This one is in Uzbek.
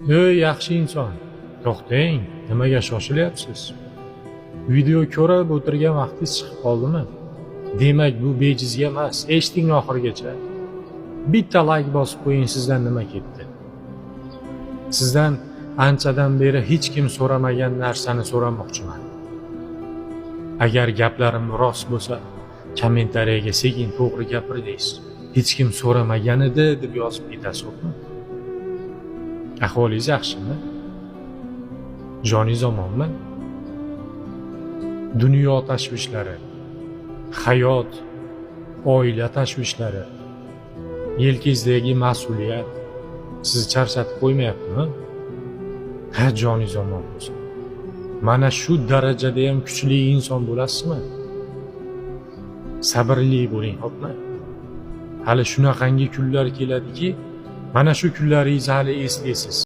Ey yaxshi inson, to'xtang, nimaga shoshilyapsiz? Video ko'rib o'tirgan vaqtingiz chiqib qoldimi? Demak, bu bejizga emas. Eshiting oxirigacha. Bitta like bosib qo'ying, sizdan nima ketdi? Sizdan anchadan beri hech kim so'ramagan narsani so'ramoqchiman. Agar gaplarim rost bo'lsa, kommentariyaga sekin to'g'ri gapirdingiz. Hech kim so'ramagan edi deb yozib ketasizmi? Ahvolingiz yaxshimi? Joningiz omonmi? Dunyo tashvishlari, hayot, oila tashvishlari, yelkangizdagi mas'uliyat sizni charchatib qo'ymayaptimi? Ha, joningiz omon bo'lsin. Mana shu darajada ham kuchli inson bo'lasizmi? Sabrli bo'ling, xo'pmi? Hali shunaqangi kunlar keladiki, mana shu kunlaringizni hali eslaysiz.